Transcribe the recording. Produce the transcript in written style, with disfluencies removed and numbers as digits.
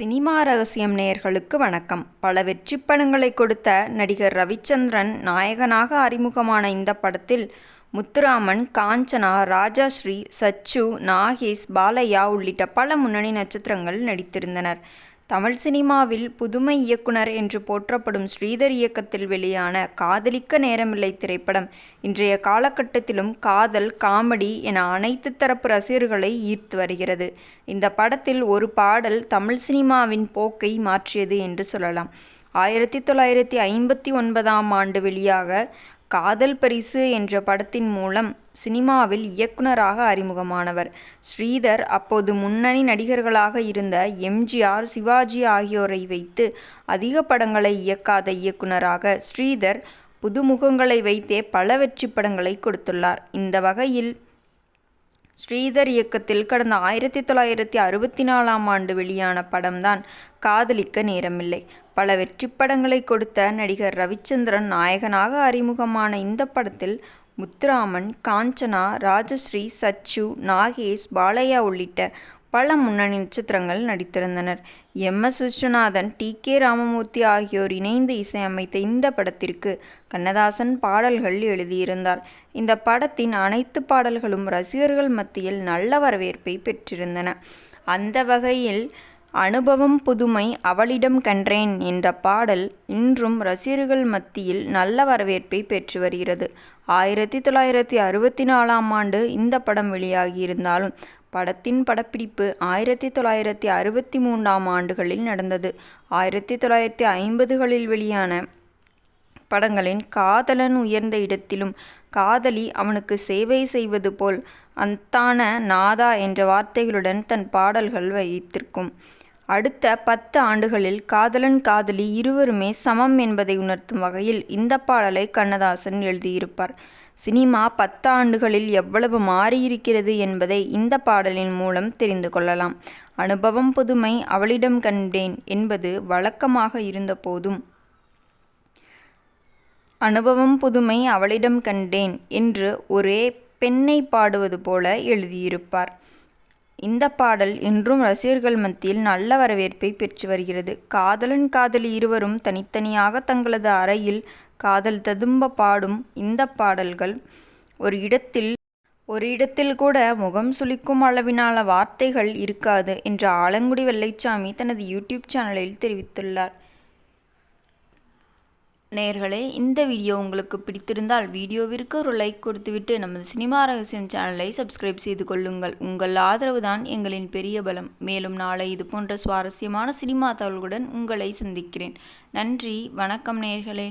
Cinema ரகசியம் நேயர்களுக்கு வணக்கம். பல வெற்றிப் படங்களை கொடுத்த நடிகர் ரவிச்சந்திரன் நாயகனாக அறிமுகமான இந்த படத்தில் முத்துராமன், காஞ்சனா, ராஜஸ்ரீ, சச்சு, நாகேஷ், பாலையா உள்ளிட்ட பல முன்னணி நட்சத்திரங்கள் நடித்திருந்தனர். தமிழ் சினிமாவில் புதுமை இயக்குனர் என்று போற்றப்படும் ஸ்ரீதர் இயக்கத்தில் வெளியான காதலிக்க நேரமில்லை திரைப்படம் இன்றைய காலகட்டத்திலும் காதல், காமெடி என அனைத்து தரப்பு ரசிகர்களை ஈர்த்து வருகிறது. இந்த படத்தில் ஒரு பாடல் தமிழ் சினிமாவின் போக்கை மாற்றியது என்று சொல்லலாம். 1959 வெளியாக காதல் பரிசு என்ற படத்தின் மூலம் சினிமாவில் இயக்குனராக அறிமுகமானவர். ஸ்ரீதர் அப்போது முன்னணி நடிகர்களாக இருந்த எம்.ஜி.ஆர்., சிவாஜி ஆகியோரை வைத்து அதிக படங்களை இயக்காத இயக்குனராக ஸ்ரீதர் புதுமுகங்களை வைத்தே பல வெற்றி படங்களை கொடுத்துள்ளார். இந்த வகையில் ஸ்ரீதர் இயக்கத்தில் கடந்த 1964 வெளியான படம்தான் காதலிக்க நேரமில்லை. பல வெற்றிப் படங்களை கொடுத்த நடிகர் ரவிச்சந்திரன் நாயகனாக அறிமுகமான இந்த படத்தில் முத்துராமன், காஞ்சனா, ராஜஸ்ரீ, சச்சு, நாகேஷ், பாலையா உள்ளிட்ட பல முன்னணி நட்சத்திரங்கள் நடித்திருந்தனர். எம்.எஸ். விஸ்வநாதன், டி.கே. ராமமூர்த்தி ஆகியோர் இணைந்து இசையமைத்த இந்த படத்திற்கு கண்ணதாசன் பாடல்கள் எழுதியிருந்தார். இந்த படத்தின் அனைத்து பாடல்களும் ரசிகர்கள் மத்தியில் நல்ல வரவேற்பை பெற்றிருந்தன. அந்த வகையில் அனுபவம் புதுமை அவளிடம் கண்டேன் என்ற பாடல் இன்றும் ரசிகர்கள் மத்தியில் நல்ல வரவேற்பை பெற்று வருகிறது. 1964 இந்த படம் வெளியாகியிருந்தாலும் படத்தின் படப்பிடிப்பு 1963 நடந்தது. 1950களில் வெளியான படங்களின் காதலன் உயர்ந்த இடத்திலும் காதலி அவனுக்கு சேவை செய்வது போல் அந்தான நாதா என்ற வார்த்தைகளுடன் தன் பாடல்கள் வைத்திருக்கும். அடுத்த 10 ஆண்டுகளில் காதலன் காதலி இருவருமே சமம் என்பதை உணர்த்தும் வகையில் இந்த பாடலை கண்ணதாசன் எழுதியிருப்பார். சினிமா 10 ஆண்டுகளில் எவ்வளவு மாறியிருக்கிறது என்பதை இந்த பாடலின் மூலம் தெரிந்து கொள்ளலாம். அனுபவம் புதுமை அவளிடம் கண்டேன் என்பது வழக்கமாக இருந்த போதும் அனுபவம் புதுமை அவளிடம் கண்டேன் என்று ஒரே பெண்ணை பாடுவது போல எழுதியிருப்பார். இந்த பாடல் இன்றும் ரசிகர்கள் மத்தியில் நல்ல வரவேற்பை பெற்று வருகிறது. காதலன் காதலி இருவரும் தனித்தனியாக தங்களது அறையில் காதல் ததும்ப பாடும் இந்த பாடல்கள் ஒரு இடத்தில் கூட முகம் சுளிக்கும் அளவிலான வார்த்தைகள் இருக்காது என்று ஆலங்குடி வெள்ளைச்சாமி தனது யூடியூப் சேனலில் தெரிவித்துள்ளார். நேயர்களே, இந்த வீடியோ உங்களுக்கு பிடித்திருந்தால் வீடியோவிற்கு ஒரு லைக் கொடுத்துவிட்டு நமது சினிமா ரகசியம் சேனலை சப்ஸ்கிரைப் செய்து கொள்ளுங்கள். உங்கள் ஆதரவு தான் எங்களின் பெரிய பலம். மேலும் நாளை இது போன்ற சுவாரஸ்யமான சினிமா தகவல்களுடன் உங்களை சந்திக்கிறேன். நன்றி, வணக்கம் நேயர்களே.